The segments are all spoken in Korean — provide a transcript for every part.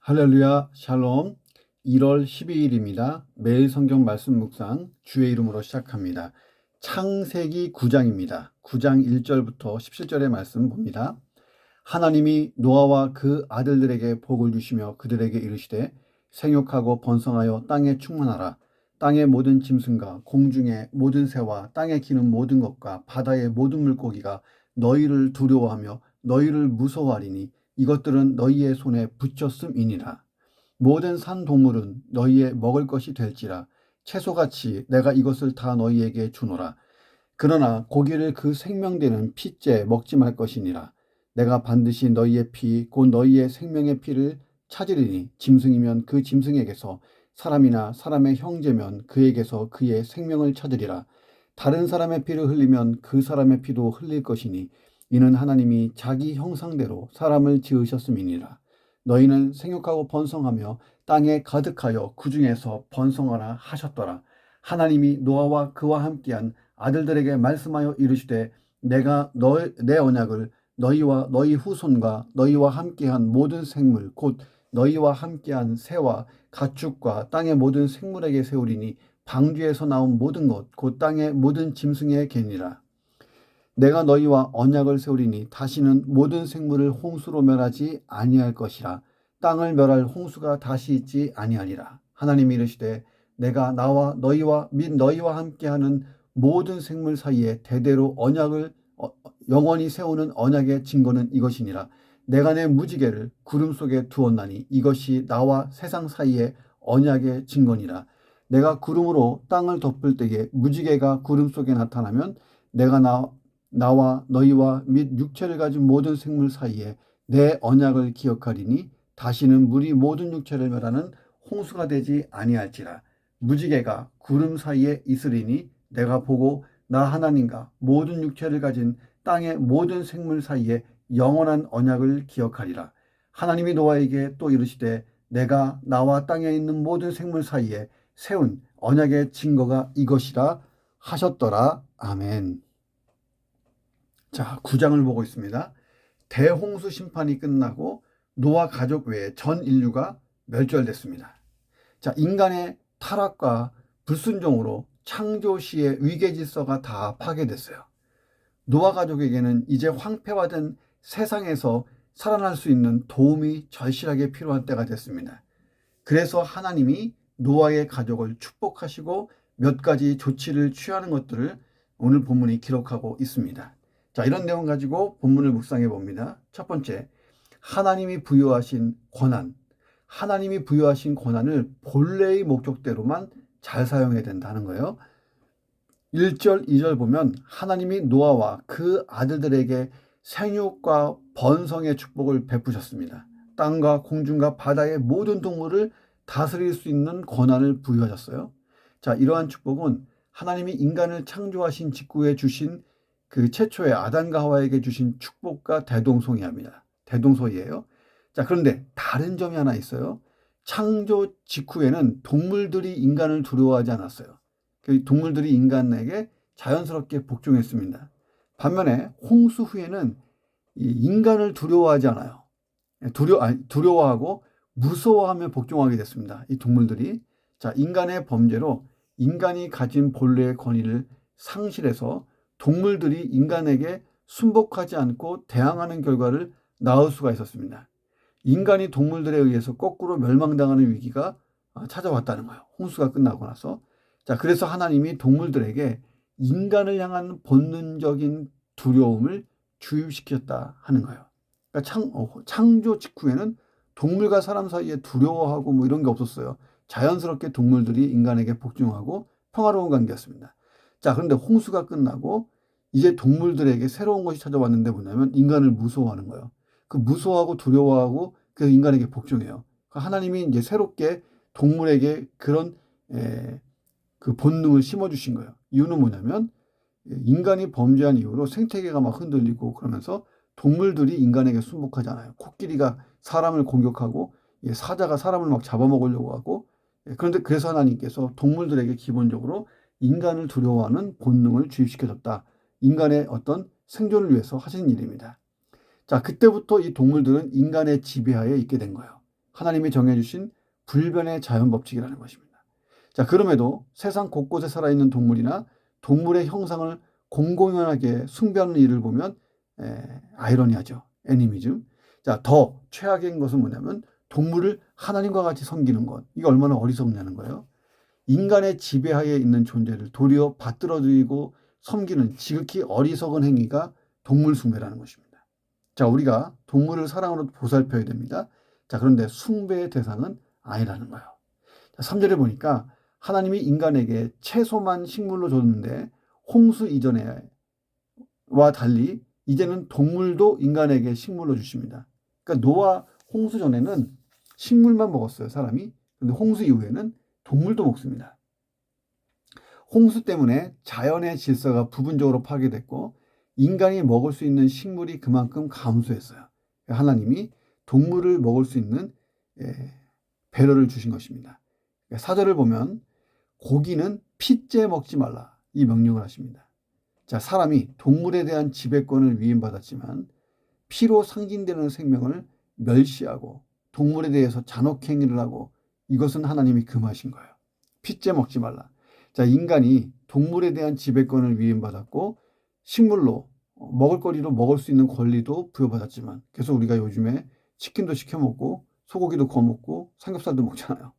할렐루야, 샬롬. 1월 12일입니다. 매일 성경 말씀 묵상 주의 이름으로 시작합니다. 창세기 9장입니다. 9장 1절부터 17절의 말씀 봅니다. 하나님이 노아와 그 아들들에게 복을 주시며 그들에게 이르시되 생육하고 번성하여 땅에 충만하라. 땅의 모든 짐승과 공중의 모든 새와 땅에 기는 모든 것과 바다의 모든 물고기가 너희를 두려워하며 너희를 무서워하리니 이것들은 너희의 손에 붙였음이니라. 모든 산 동물은 너희의 먹을 것이 될지라. 채소같이 내가 이것을 다 너희에게 주노라. 그러나 고기를 그 생명되는 피째 먹지 말 것이니라. 내가 반드시 너희의 피 곧 너희의 생명의 피를 찾으리니 짐승이면 그 짐승에게서 사람이나 사람의 형제면 그에게서 그의 생명을 찾으리라. 다른 사람의 피를 흘리면 그 사람의 피도 흘릴 것이니 이는 하나님이 자기 형상대로 사람을 지으셨음이니라. 너희는 생육하고 번성하며 땅에 가득하여 그 중에서 번성하라 하셨더라. 하나님이 노아와 그와 함께한 아들들에게 말씀하여 이르시되 내가 내 언약을 너희와 너희 후손과 너희와 함께한 모든 생물 곧 너희와 함께한 새와 가축과 땅의 모든 생물에게 세우리니 방주에서 나온 모든 것 곧 땅의 모든 짐승의 개니라. 내가 너희와 언약을 세우리니 다시는 모든 생물을 홍수로 멸하지 아니할 것이라. 땅을 멸할 홍수가 다시 있지 아니하리라. 하나님이 이르시되 내가 나와 너희와 및 너희와 함께하는 모든 생물 사이에 대대로 언약을 영원히 세우는 언약의 증거는 이것이니라. 내가 내 무지개를 구름 속에 두었나니 이것이 나와 세상 사이의 언약의 증거니라. 내가 구름으로 땅을 덮을 때에 무지개가 구름 속에 나타나면 내가 나와 너희와 및 육체를 가진 모든 생물 사이에 내 언약을 기억하리니 다시는 물이 모든 육체를 멸하는 홍수가 되지 아니할지라. 무지개가 구름 사이에 있으리니 내가 보고 나 하나님과 모든 육체를 가진 땅의 모든 생물 사이에 영원한 언약을 기억하리라. 하나님이 노아에게 또 이르시되 내가 나와 땅에 있는 모든 생물 사이에 세운 언약의 증거가 이것이라 하셨더라. 아멘. 자, 9장을 보고 있습니다. 대홍수 심판이 끝나고 노아 가족 외에 전 인류가 멸절됐습니다. 자, 인간의 타락과 불순종으로 창조 시의 위계 질서가 다 파괴됐어요. 노아 가족에게는 이제 황폐화된 세상에서 살아날 수 있는 도움이 절실하게 필요한 때가 됐습니다. 그래서 하나님이 노아의 가족을 축복하시고 몇 가지 조치를 취하는 것들을 오늘 본문이 기록하고 있습니다. 자, 이런 내용 가지고 본문을 묵상해 봅니다. 첫 번째, 하나님이 부여하신 권한. 하나님이 부여하신 권한을 본래의 목적대로만 잘 사용해야 된다는 거예요. 1절, 2절 보면 하나님이 노아와 그 아들들에게 생육과 번성의 축복을 베푸셨습니다. 땅과 공중과 바다의 모든 동물을 다스릴 수 있는 권한을 부여하셨어요. 자, 이러한 축복은 하나님이 인간을 창조하신 직후에 주신 그 최초의 아담과 하와에게 주신 축복과 대동소이합니다. 대동소이예요. 자, 그런데 다른 점이 하나 있어요. 창조 직후에는 동물들이 인간을 두려워하지 않았어요. 동물들이 인간에게 자연스럽게 복종했습니다. 반면에 홍수 후에는 인간을 두려워하지 않아요. 두려워하고 무서워하며 복종하게 됐습니다. 이 동물들이. 자, 인간의 범죄로 인간이 가진 본래의 권위를 상실해서 동물들이 인간에게 순복하지 않고 대항하는 결과를 낳을 수가 있었습니다. 인간이 동물들에 의해서 거꾸로 멸망당하는 위기가 찾아왔다는 거예요. 홍수가 끝나고 나서. 자, 그래서 하나님이 동물들에게 인간을 향한 본능적인 두려움을 주입시켰다 하는 거예요. 그러니까 창조 직후에는 동물과 사람 사이에 두려워하고 뭐 이런 게 없었어요. 자연스럽게 동물들이 인간에게 복종하고 평화로운 관계였습니다. 자, 그런데 홍수가 끝나고 이제 동물들에게 새로운 것이 찾아왔는데 뭐냐면 인간을 무서워하는 거예요. 그 무서워하고 두려워하고 그 인간에게 복종해요. 하나님이 이제 새롭게 동물에게 그런 그 본능을 심어주신 거예요. 이유는 뭐냐면 인간이 범죄한 이후로 생태계가 막 흔들리고 그러면서 동물들이 인간에게 순복하잖아요. 코끼리가 사람을 공격하고 사자가 사람을 막 잡아먹으려고 하고 그런데 그래서 하나님께서 동물들에게 기본적으로 인간을 두려워하는 본능을 주입시켜줬다. 인간의 어떤 생존을 위해서 하신 일입니다. 자, 그때부터 이 동물들은 인간의 지배하에 있게 된 거예요. 하나님이 정해주신 불변의 자연 법칙이라는 것입니다. 자, 그럼에도 세상 곳곳에 살아있는 동물이나 동물의 형상을 공공연하게 숭배하는 일을 보면 아이러니하죠. 애니미즘. 자, 더 최악인 것은 뭐냐면 동물을 하나님과 같이 섬기는 것. 이게 얼마나 어리석냐는 거예요. 인간의 지배하에 있는 존재를 도리어 받들어들이고 섬기는 지극히 어리석은 행위가 동물 숭배라는 것입니다. 자, 우리가 동물을 사랑으로 보살펴야 됩니다. 자, 그런데 숭배의 대상은 아니라는 거예요. 자, 3절에 보니까 하나님이 인간에게 채소만 식물로 줬는데 홍수 이전에와 달리 이제는 동물도 인간에게 식물로 주십니다. 그러니까 노아 홍수 전에는 식물만 먹었어요, 사람이. 그런데 홍수 이후에는 동물도 먹습니다. 홍수 때문에 자연의 질서가 부분적으로 파괴됐고 인간이 먹을 수 있는 식물이 그만큼 감소했어요. 하나님이 동물을 먹을 수 있는 배려를 주신 것입니다. 4절을 보면 고기는 핏째 먹지 말라 이 명령을 하십니다. 자, 사람이 동물에 대한 지배권을 위임받았지만 피로 상징되는 생명을 멸시하고 동물에 대해서 잔혹행위를 하고 이것은 하나님이 금하신 거예요. 핏째 먹지 말라. 자, 인간이 동물에 대한 지배권을 위임받았고 식물로 먹을거리로 먹을 수 있는 권리도 부여받았지만 그래서 우리가 요즘에 치킨도 시켜 먹고 소고기도 구워 먹고 삼겹살도 먹잖아요.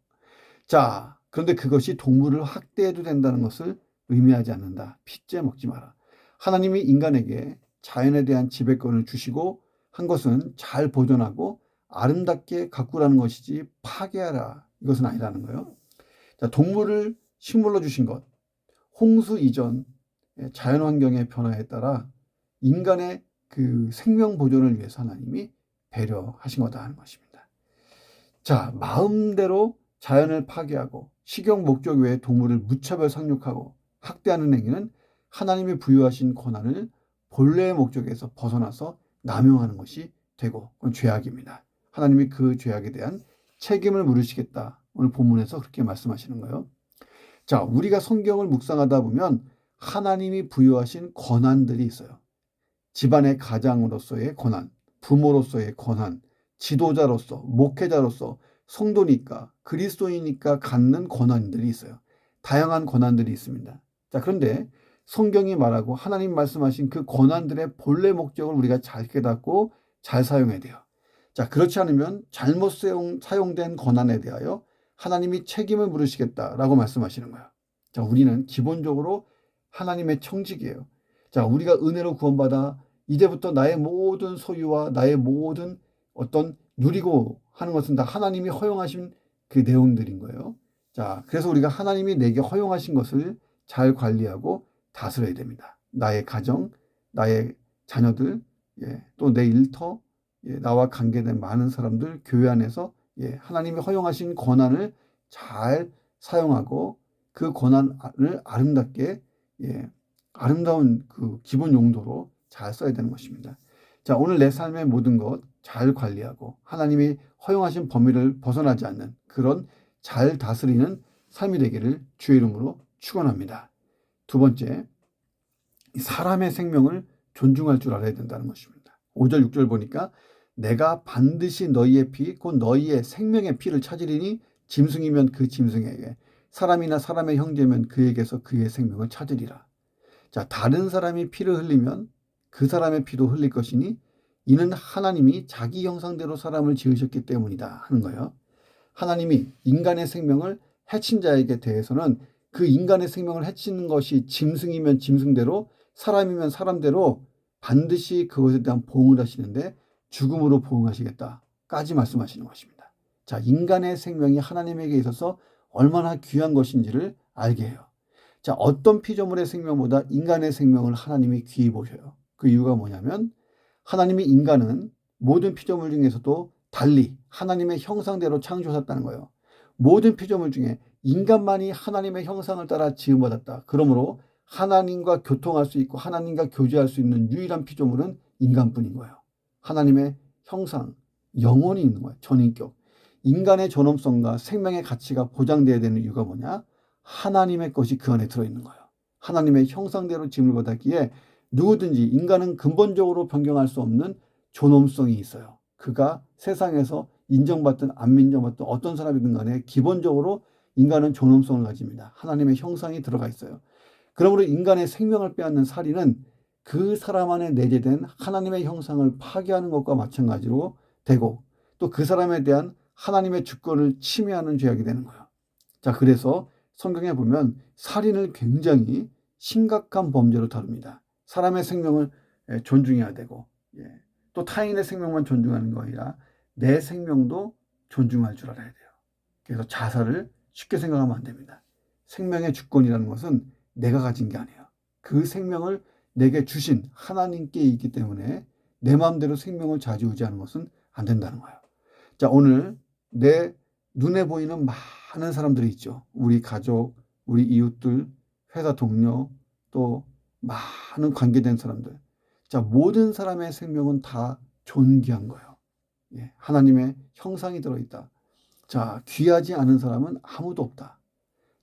자, 그런데 그것이 동물을 학대해도 된다는 것을 의미하지 않는다. 핏째 먹지 마라. 하나님이 인간에게 자연에 대한 지배권을 주시고 한 것은 잘 보존하고 아름답게 가꾸라는 것이지 파괴하라. 이것은 아니라는 거예요. 자, 동물을 식물로 주신 것, 홍수 이전 자연환경의 변화에 따라 인간의 그 생명 보존을 위해서 하나님이 배려하신 거다 하는 것입니다. 자, 마음대로 자연을 파괴하고 식용 목적 외에 동물을 무차별 상륙하고 학대하는 행위는 하나님이 부여하신 권한을 본래의 목적에서 벗어나서 남용하는 것이 되고 그건 죄악입니다. 하나님이 그 죄악에 대한 책임을 물으시겠다. 오늘 본문에서 그렇게 말씀하시는 거예요. 자, 우리가 성경을 묵상하다 보면 하나님이 부여하신 권한들이 있어요. 집안의 가장으로서의 권한, 부모로서의 권한, 지도자로서, 목회자로서, 성도니까, 그리스도이니까 갖는 권한들이 있어요. 다양한 권한들이 있습니다. 자, 그런데 성경이 말하고 하나님 말씀하신 그 권한들의 본래 목적을 우리가 잘 깨닫고 잘 사용해야 돼요. 자, 그렇지 않으면 잘못 사용된 권한에 대하여 하나님이 책임을 물으시겠다라고 말씀하시는 거예요. 자, 우리는 기본적으로 하나님의 청직이에요. 자, 우리가 은혜로 구원받아 이제부터 나의 모든 소유와 나의 모든 어떤 누리고 하는 것은 다 하나님이 허용하신 그 내용들인 거예요. 자, 그래서 우리가 하나님이 내게 허용하신 것을 잘 관리하고 다스려야 됩니다. 나의 가정, 나의 자녀들, 또 내 일터, 나와 관계된 많은 사람들, 교회 안에서 하나님이 허용하신 권한을 잘 사용하고 그 권한을 아름답게 아름다운 그 기본 용도로 잘 써야 되는 것입니다. 자, 오늘 내 삶의 모든 것 잘 관리하고 하나님이 허용하신 범위를 벗어나지 않는 그런 잘 다스리는 삶이 되기를 주의 이름으로 축원합니다. 두 번째, 사람의 생명을 존중할 줄 알아야 된다는 것입니다. 5절 6절 보니까 내가 반드시 너희의 피, 곧 너희의 생명의 피를 찾으리니 짐승이면 그 짐승에게, 사람이나 사람의 형제면 그에게서 그의 생명을 찾으리라. 자, 다른 사람이 피를 흘리면 그 사람의 피도 흘릴 것이니 이는 하나님이 자기 형상대로 사람을 지으셨기 때문이다 하는 거예요. 하나님이 인간의 생명을 해친 자에게 대해서는 그 인간의 생명을 해치는 것이 짐승이면 짐승대로 사람이면 사람대로 반드시 그것에 대한 보응을 하시는데 죽음으로 보응하시겠다까지 말씀하시는 것입니다. 자, 인간의 생명이 하나님에게 있어서 얼마나 귀한 것인지를 알게 해요. 자, 어떤 피조물의 생명보다 인간의 생명을 하나님이 귀히 보셔요. 그 이유가 뭐냐면 하나님이 인간은 모든 피조물 중에서도 달리 하나님의 형상대로 창조하셨다는 거예요. 모든 피조물 중에 인간만이 하나님의 형상을 따라 지음받았다. 그러므로 하나님과 교통할 수 있고 하나님과 교제할 수 있는 유일한 피조물은 인간뿐인 거예요. 하나님의 형상, 영혼이 있는 거예요. 전인격. 인간의 존엄성과 생명의 가치가 보장되어야 되는 이유가 뭐냐? 하나님의 것이 그 안에 들어있는 거예요. 하나님의 형상대로 지음을 받았기에 누구든지 인간은 근본적으로 변경할 수 없는 존엄성이 있어요. 그가 세상에서 인정받든 안 인정받든 어떤 사람이든 간에 기본적으로 인간은 존엄성을 가집니다. 하나님의 형상이 들어가 있어요. 그러므로 인간의 생명을 빼앗는 살인은 그 사람 안에 내재된 하나님의 형상을 파괴하는 것과 마찬가지로 되고 또 그 사람에 대한 하나님의 주권을 침해하는 죄악이 되는 거예요. 자, 그래서 성경에 보면 살인을 굉장히 심각한 범죄로 다룹니다. 사람의 생명을 존중해야 되고 또 타인의 생명만 존중하는 거 아니라 내 생명도 존중할 줄 알아야 돼요. 그래서 자살을 쉽게 생각하면 안 됩니다. 생명의 주권이라는 것은 내가 가진 게 아니에요. 그 생명을 내게 주신 하나님께 있기 때문에 내 마음대로 생명을 좌지우지하는 것은 안 된다는 거예요. 자, 오늘 내 눈에 보이는 많은 사람들이 있죠. 우리 가족, 우리 이웃들, 회사 동료, 또 많은 관계된 사람들. 자, 모든 사람의 생명은 다 존귀한 거예요. 하나님의 형상이 들어있다. 자, 귀하지 않은 사람은 아무도 없다.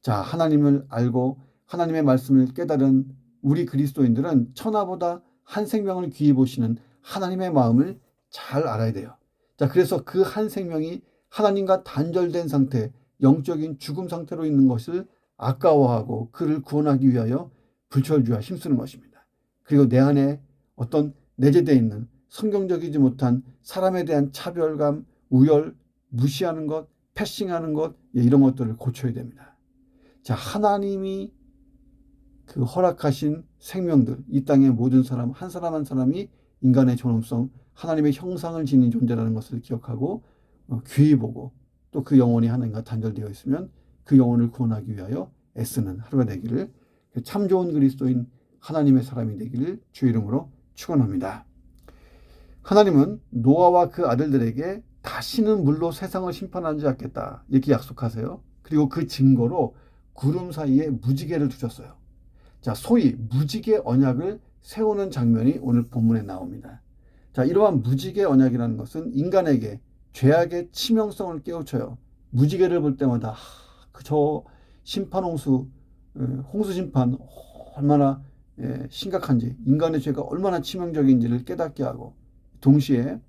자, 하나님을 알고 하나님의 말씀을 깨달은 우리 그리스도인들은 천하보다 한 생명을 귀히 보시는 하나님의 마음을 잘 알아야 돼요. 자, 그래서 그 한 생명이 하나님과 단절된 상태, 영적인 죽음 상태로 있는 것을 아까워하고 그를 구원하기 위하여 불철주야 힘쓰는 것입니다. 그리고 내 안에 어떤 내재되어 있는 성경적이지 못한 사람에 대한 차별감, 우열, 무시하는 것, 패싱하는 것, 이런 것들을 고쳐야 됩니다. 자, 하나님이 그 허락하신 생명들, 이 땅의 모든 사람, 한 사람 한 사람이 인간의 존엄성, 하나님의 형상을 지닌 존재라는 것을 기억하고 귀히 보고 또 그 영혼이 하나님과 단절되어 있으면 그 영혼을 구원하기 위하여 애쓰는 하루가 되기를, 참 좋은 그리스도인 하나님의 사람이 되기를 주의 이름으로 축원합니다. 하나님은 노아와 그 아들들에게 다시는 물로 세상을 심판하지 않겠다 이렇게 약속하세요. 그리고 그 증거로 구름 사이에 무지개를 두셨어요. 자, 소위 무지개 언약을 세우는 장면이 오늘 본문에 나옵니다. 자, 이러한 무지개 언약이라는 것은 인간에게 죄악의 치명성을 깨우쳐요. 무지개를 볼 때마다 저 심판 홍수 심판 얼마나 심각한지, 인간의 죄가 얼마나 치명적인지를 깨닫게 하고, 동시에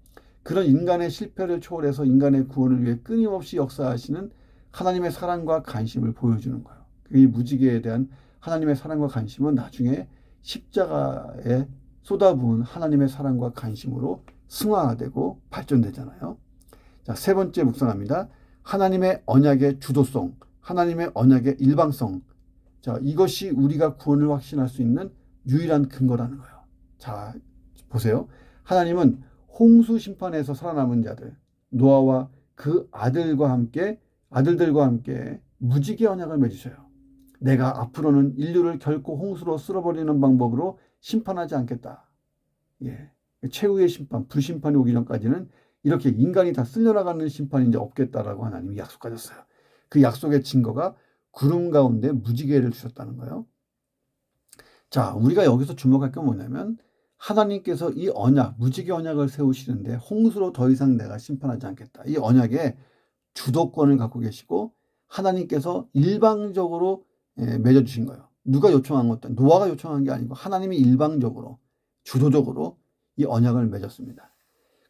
그런 인간의 실패를 초월해서 인간의 구원을 위해 끊임없이 역사하시는 하나님의 사랑과 관심을 보여주는 거예요. 이 무지개에 대한 하나님의 사랑과 관심은 나중에 십자가에 쏟아부은 하나님의 사랑과 관심으로 승화되고 발전되잖아요. 자, 세 번째 묵상합니다. 하나님의 언약의 주도성, 하나님의 언약의 일방성. 자, 이것이 우리가 구원을 확신할 수 있는 유일한 근거라는 거예요. 자, 보세요. 하나님은 홍수 심판에서 살아남은 자들, 노아와 그 아들들과 함께 무지개 언약을 맺으셔요. 내가 앞으로는 인류를 결코 홍수로 쓸어버리는 방법으로 심판하지 않겠다. 최후의 심판, 불심판이 오기 전까지는 이렇게 인간이 다 쓸려나가는 심판이 이제 없겠다라고 하나님이 약속하셨어요. 그 약속의 증거가 구름 가운데 무지개를 주셨다는 거예요. 자, 우리가 여기서 주목할 게 뭐냐면 하나님께서 이 언약, 무지개 언약을 세우시는데 홍수로 더 이상 내가 심판하지 않겠다. 이 언약의 주도권을 갖고 계시고 하나님께서 일방적으로 맺어주신 거예요. 누가 요청한 것도 노아가 요청한 게 아니고 하나님이 일방적으로 주도적으로 이 언약을 맺었습니다.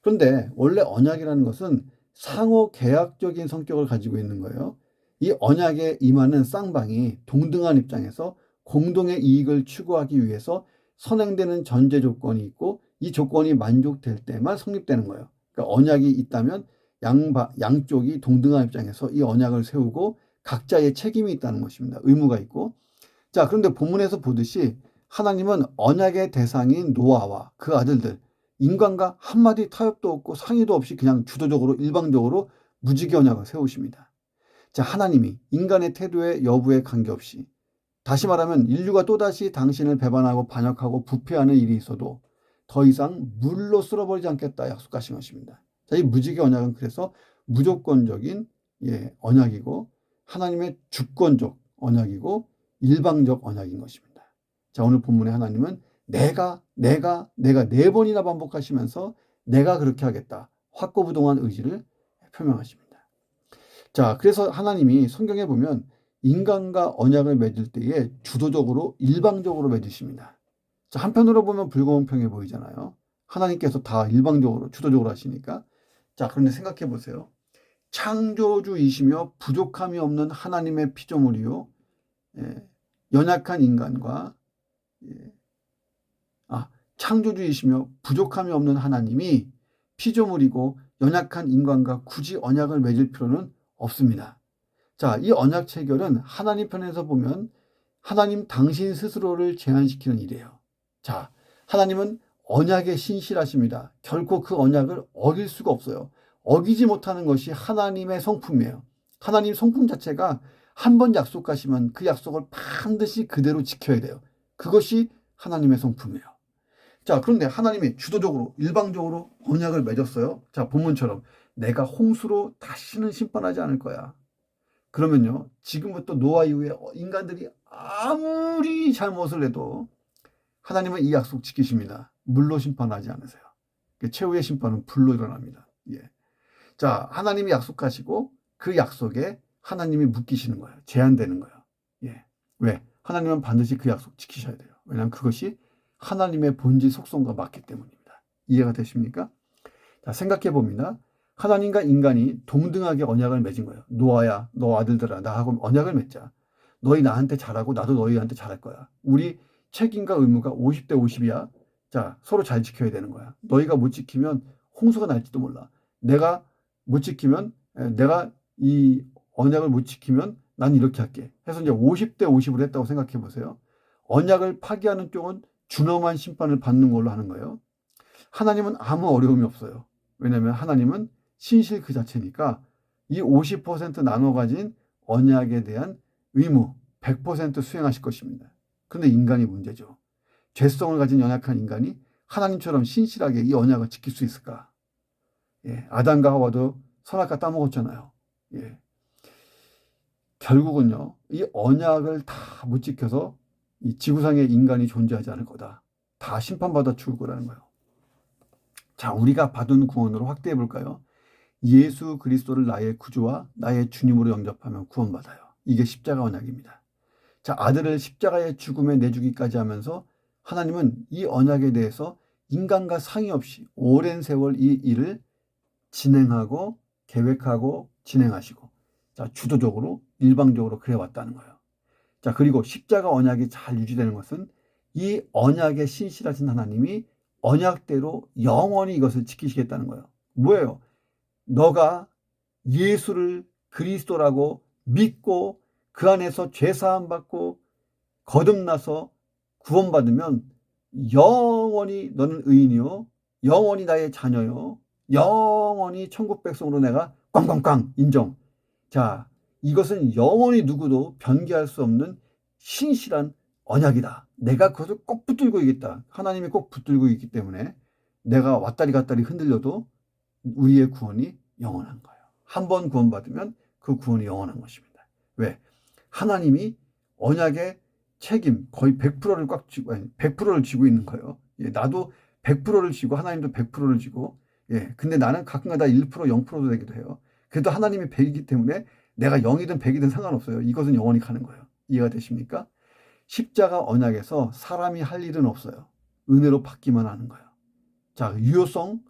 그런데 원래 언약이라는 것은 상호 계약적인 성격을 가지고 있는 거예요. 이 언약에 임하는 쌍방이 동등한 입장에서 공동의 이익을 추구하기 위해서 선행되는 전제 조건이 있고 이 조건이 만족될 때만 성립되는 거예요. 그러니까 언약이 있다면 양쪽이 동등한 입장에서 이 언약을 세우고 각자의 책임이 있다는 것입니다. 의무가 있고. 자, 그런데 본문에서 보듯이 하나님은 언약의 대상인 노아와 그 아들들, 인간과 한마디 타협도 없고 상의도 없이 그냥 주도적으로 일방적으로 무지개 언약을 세우십니다. 자, 하나님이 인간의 태도의 여부에 관계없이, 다시 말하면 인류가 또다시 당신을 배반하고 반역하고 부패하는 일이 있어도 더 이상 물로 쓸어버리지 않겠다 약속하신 것입니다. 자, 이 무지개 언약은 그래서 무조건적인 언약이고 하나님의 주권적 언약이고 일방적 언약인 것입니다. 자, 오늘 본문의 하나님은 내가 4번이나 반복하시면서 내가 그렇게 하겠다, 확고부동한 의지를 표명하십니다. 자, 그래서 하나님이 성경에 보면 인간과 언약을 맺을 때에 주도적으로 일방적으로 맺으십니다. 자, 한편으로 보면 불공평해 보이잖아요. 하나님께서 다 일방적으로 주도적으로 하시니까. 자, 그런데 생각해 보세요. 창조주이시며 부족함이 없는 하나님의 피조물이요. 연약한 인간과 창조주이시며 부족함이 없는 하나님이 피조물이고 연약한 인간과 굳이 언약을 맺을 필요는 없습니다. 자, 이 언약 체결은 하나님 편에서 보면 하나님 당신 스스로를 제한시키는 일이에요. 자, 하나님은 언약에 신실하십니다. 결코 그 언약을 어길 수가 없어요. 어기지 못하는 것이 하나님의 성품이에요. 하나님 성품 자체가 한 번 약속하시면 그 약속을 반드시 그대로 지켜야 돼요. 그것이 하나님의 성품이에요. 자, 그런데 하나님이 주도적으로 일방적으로 언약을 맺었어요. 자, 본문처럼 내가 홍수로 다시는 심판하지 않을 거야. 그러면요, 지금부터 노아 이후에 인간들이 아무리 잘못을 해도 하나님은 이 약속 지키십니다. 물로 심판하지 않으세요. 최후의 심판은 불로 일어납니다. 예. 자, 하나님이 약속하시고 그 약속에 하나님이 묶이시는 거예요. 제한되는 거예요. 예. 왜? 하나님은 반드시 그 약속 지키셔야 돼요. 왜냐하면 그것이 하나님의 본질 속성과 맞기 때문입니다. 이해가 되십니까? 자, 생각해 봅니다. 하나님과 인간이 동등하게 언약을 맺은 거예요. 노아야, 너 아들들아, 나하고 언약을 맺자. 너희 나한테 잘하고 나도 너희한테 잘할 거야. 우리 책임과 의무가 50대 50이야. 자, 서로 잘 지켜야 되는 거야. 너희가 못 지키면 홍수가 날지도 몰라. 내가 못 지키면, 내가 이 언약을 못 지키면 난 이렇게 할게. 해서 이제 50대 50으로 했다고 생각해 보세요. 언약을 파기하는 쪽은 준엄한 심판을 받는 걸로 하는 거예요. 하나님은 아무 어려움이 없어요. 왜냐하면 하나님은 신실 그 자체니까 이 50% 나눠 가진 언약에 대한 의무 100% 수행하실 것입니다. 그런데 인간이 문제죠. 죄성을 가진 연약한 인간이 하나님처럼 신실하게 이 언약을 지킬 수 있을까? 예, 아담과 하와도 선악과 따먹었잖아요. 예. 결국은요, 이 언약을 다 못 지켜서 이 지구상에 인간이 존재하지 않을 거다. 다 심판받아 죽을 거라는 거예요. 자, 우리가 받은 구원으로 확대해 볼까요? 예수 그리스도를 나의 구주와 나의 주님으로 영접하면 구원받아요. 이게 십자가 언약입니다. 자, 아들을 십자가의 죽음에 내주기까지 하면서 하나님은 이 언약에 대해서 인간과 상의 없이 오랜 세월 이 일을 진행하고 계획하고 진행하시고, 자, 주도적으로 일방적으로 그래 왔다는 거예요. 자, 그리고 십자가 언약이 잘 유지되는 것은 이 언약에 신실하신 하나님이 언약대로 영원히 이것을 지키시겠다는 거예요. 뭐예요? 너가 예수를 그리스도라고 믿고 그 안에서 죄사함 받고 거듭나서 구원받으면 영원히 너는 의인이요, 영원히 나의 자녀요, 영원히 천국 백성으로 내가 꽝꽝꽝 인정. 자, 이것은 영원히 누구도 변개할 수 없는 신실한 언약이다. 내가 그것을 꼭 붙들고 있겠다. 하나님이 꼭 붙들고 있기 때문에 내가 왔다리 갔다리 흔들려도 우리의 구원이 영원한 거예요. 한 번 구원받으면 그 구원이 영원한 것입니다. 왜? 하나님이 언약의 책임 거의 100%를 꽉 쥐고, 100%를 쥐고 있는 거예요. 예, 나도 100%를 쥐고 하나님도 100%를 쥐고, 예, 근데 나는 가끔가다 1%, 0%도 되기도 해요. 그래도 하나님이 100이기 때문에 내가 0이든 100이든 상관없어요. 이것은 영원히 가는 거예요. 이해가 되십니까? 십자가 언약에서 사람이 할 일은 없어요. 은혜로 받기만 하는 거예요. 자, 유효성,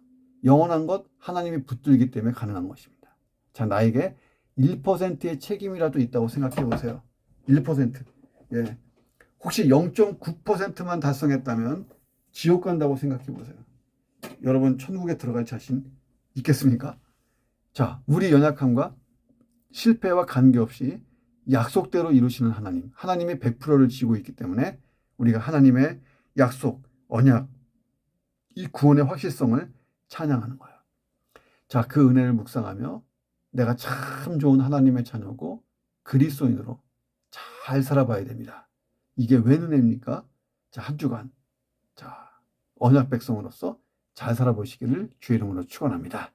영원한 것 하나님이 붙들기 때문에 가능한 것입니다. 자, 나에게 1%의 책임이라도 있다고 생각해 보세요. 1%. 예. 혹시 0.9%만 달성했다면 지옥 간다고 생각해 보세요. 여러분 천국에 들어갈 자신 있겠습니까? 자, 우리 연약함과 실패와 관계없이 약속대로 이루시는 하나님, 하나님이 100%를 쥐고 있기 때문에 우리가 하나님의 약속, 언약, 이 구원의 확실성을 찬양하는 거예요. 자, 그 은혜를 묵상하며 내가 참 좋은 하나님의 자녀고 그리스도인으로 잘 살아봐야 됩니다. 이게 웬 은혜입니까? 자, 한 주간, 자, 언약 백성으로서 잘 살아보시기를 주의 이름으로 축원합니다.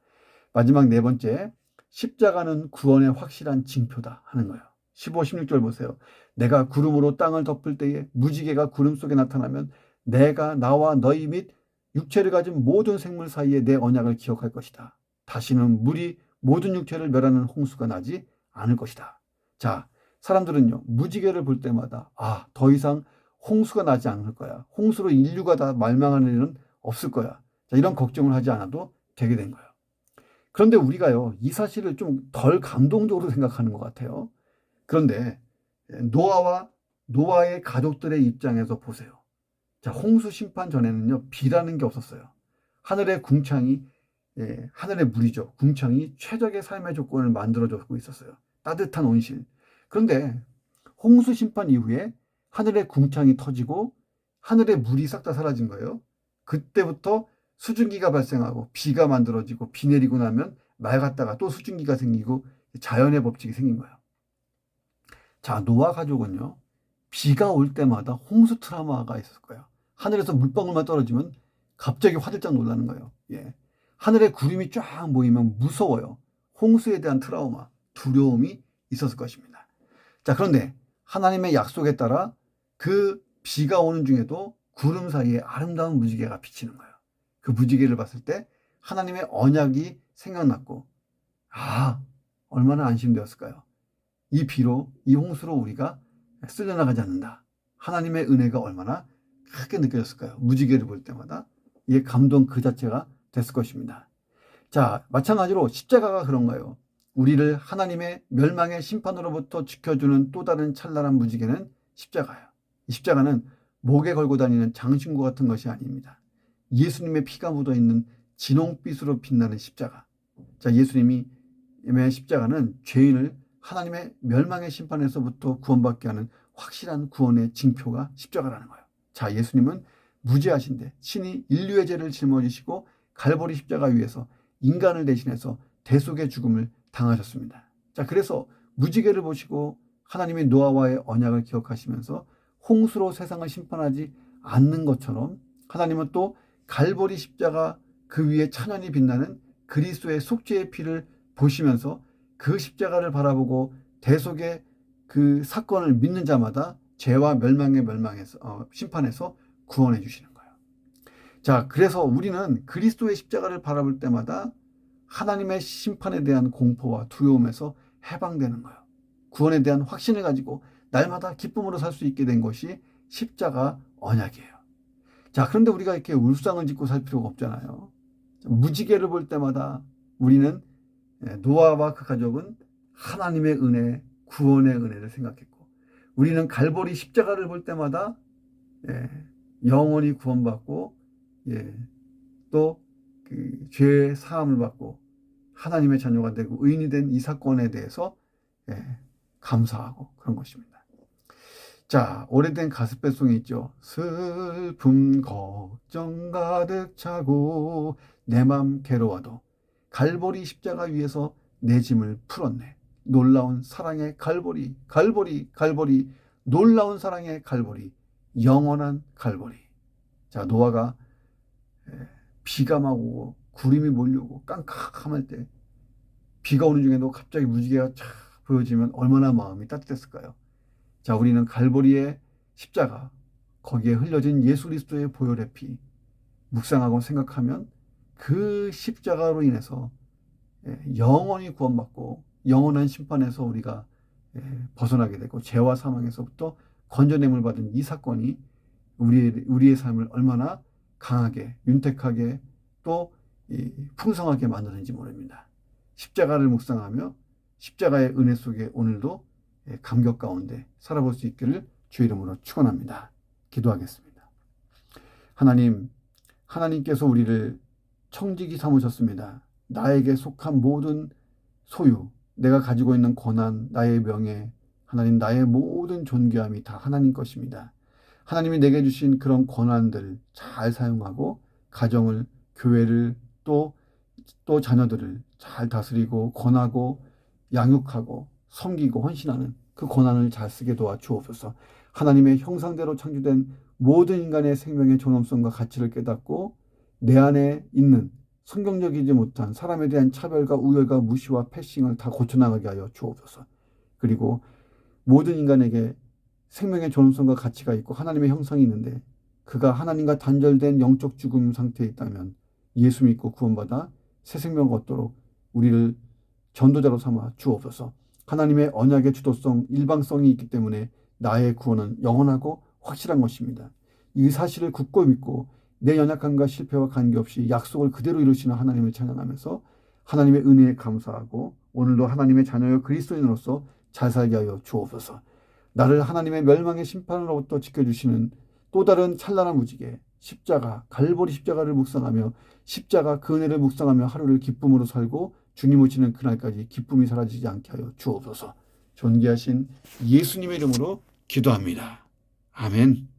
마지막 네 번째, 십자가는 구원의 확실한 징표다 하는 거예요. 15, 16절 보세요. 내가 구름으로 땅을 덮을 때에 무지개가 구름 속에 나타나면 내가 나와 너희 및 육체를 가진 모든 생물 사이에 내 언약을 기억할 것이다. 다시는 물이 모든 육체를 멸하는 홍수가 나지 않을 것이다. 자, 사람들은요, 무지개를 볼 때마다 더 이상 홍수가 나지 않을 거야. 홍수로 인류가 다 멸망하는 일은 없을 거야. 자, 이런 걱정을 하지 않아도 되게 된 거예요. 그런데 우리가요, 이 사실을 좀 덜 감동적으로 생각하는 것 같아요. 그런데 노아의 가족들의 입장에서 보세요. 자, 홍수 심판 전에는요, 비라는 게 없었어요. 하늘의 궁창이, 하늘의 물이죠. 궁창이 최적의 삶의 조건을 만들어주고 있었어요. 따뜻한 온실. 그런데 홍수 심판 이후에 하늘의 궁창이 터지고 하늘의 물이 싹 다 사라진 거예요. 그때부터 수증기가 발생하고 비가 만들어지고 비 내리고 나면 맑았다가 또 수증기가 생기고 자연의 법칙이 생긴 거예요. 자, 노아 가족은요, 비가 올 때마다 홍수 트라우마가 있었을 거예요. 하늘에서 물방울만 떨어지면 갑자기 화들짝 놀라는 거예요. 예. 하늘에 구름이 쫙 모이면 무서워요. 홍수에 대한 트라우마, 두려움이 있었을 것입니다. 자, 그런데 하나님의 약속에 따라 그 비가 오는 중에도 구름 사이에 아름다운 무지개가 비치는 거예요. 그 무지개를 봤을 때 하나님의 언약이 생각났고, 얼마나 안심되었을까요? 이 비로, 이 홍수로 우리가 쓸려나가지 않는다. 하나님의 은혜가 얼마나 크게 느껴졌을까요? 무지개를 볼 때마다. 이게 감동 그 자체가 됐을 것입니다. 자, 마찬가지로 십자가가 그런 거예요. 우리를 하나님의 멸망의 심판으로부터 지켜주는 또 다른 찬란한 무지개는 십자가예요. 이 십자가는 목에 걸고 다니는 장신구 같은 것이 아닙니다. 예수님의 피가 묻어있는 진홍빛으로 빛나는 십자가. 자, 예수님의 십자가는 죄인을 하나님의 멸망의 심판에서부터 구원받게 하는 확실한 구원의 징표가 십자가라는 거예요. 자, 예수님은 무죄하신데 신이 인류의 죄를 짊어지시고 갈보리 십자가 위에서 인간을 대신해서 대속의 죽음을 당하셨습니다. 자, 그래서 무지개를 보시고 하나님의 노아와의 언약을 기억하시면서 홍수로 세상을 심판하지 않는 것처럼 하나님은 또 갈보리 십자가 그 위에 찬연히 빛나는 그리스도의 속죄의 피를 보시면서 그 십자가를 바라보고 대속의 그 사건을 믿는 자마다 죄와 심판에서 구원해 주시는 거예요. 자, 그래서 우리는 그리스도의 십자가를 바라볼 때마다 하나님의 심판에 대한 공포와 두려움에서 해방되는 거예요. 구원에 대한 확신을 가지고 날마다 기쁨으로 살 수 있게 된 것이 십자가 언약이에요. 자, 그런데 우리가 이렇게 울상을 짓고 살 필요가 없잖아요. 무지개를 볼 때마다 우리는 노아와 그 가족은 하나님의 은혜, 구원의 은혜를 생각했고, 우리는 갈보리 십자가를 볼 때마다 영원히 구원받고 또 그 죄의 사함을 받고 하나님의 자녀가 되고 의인이 된 이 사건에 대해서 감사하고 그런 것입니다. 자, 오래된 가스펠송이 있죠. 슬픔 걱정 가득 차고 내 맘 괴로워도 갈보리 십자가 위에서 내 짐을 풀었네. 놀라운 사랑의 갈보리, 갈보리, 갈보리, 놀라운 사랑의 갈보리, 영원한 갈보리. 자, 노아가 비가 막 오고 구름이 몰려오고 깜깜할 때 비가 오는 중에도 갑자기 무지개가 쫙 보여지면 얼마나 마음이 따뜻했을까요? 자, 우리는 갈보리의 십자가, 거기에 흘려진 예수 그리스도의 보혈의 피 묵상하고 생각하면 그 십자가로 인해서 영원히 구원받고 영원한 심판에서 우리가 벗어나게 되고 죄와 사망에서부터 건져냄을 받은 이 사건이 우리의 삶을 얼마나 강하게, 윤택하게 또 풍성하게 만드는지 모릅니다. 십자가를 묵상하며 십자가의 은혜 속에 오늘도 감격 가운데 살아볼 수 있기를 주의 이름으로 축원합니다. 기도하겠습니다. 하나님께서 우리를 청지기 삼으셨습니다. 나에게 속한 모든 소유, 내가 가지고 있는 권한, 나의 명예, 하나님 나의 모든 존귀함이 다 하나님 것입니다. 하나님이 내게 주신 그런 권한들 잘 사용하고 가정을, 교회를 또 자녀들을 잘 다스리고 권하고 양육하고 섬기고 헌신하는 그 권한을 잘 쓰게 도와주옵소서. 하나님의 형상대로 창조된 모든 인간의 생명의 존엄성과 가치를 깨닫고 내 안에 있는 성경적이지 못한 사람에 대한 차별과 우열과 무시와 패싱을 다 고쳐나가게 하여 주옵소서. 그리고 모든 인간에게 생명의 존엄성과 가치가 있고 하나님의 형상이 있는데 그가 하나님과 단절된 영적 죽음 상태에 있다면 예수 믿고 구원받아 새 생명을 얻도록 우리를 전도자로 삼아 주옵소서. 하나님의 언약의 주도성, 일방성이 있기 때문에 나의 구원은 영원하고 확실한 것입니다. 이 사실을 굳고 믿고 내 연약함과 실패와 관계없이 약속을 그대로 이루시는 하나님을 찬양하면서 하나님의 은혜에 감사하고 오늘도 하나님의 자녀여 그리스도인으로서 잘 살게 하여 주옵소서. 나를 하나님의 멸망의 심판으로부터 지켜주시는 또 다른 찬란한 무지개 십자가 갈보리 십자가를 묵상하며 십자가 그 은혜를 묵상하며 하루를 기쁨으로 살고 주님 오시는 그날까지 기쁨이 사라지지 않게 하여 주옵소서. 존귀하신 예수님의 이름으로 기도합니다. 아멘.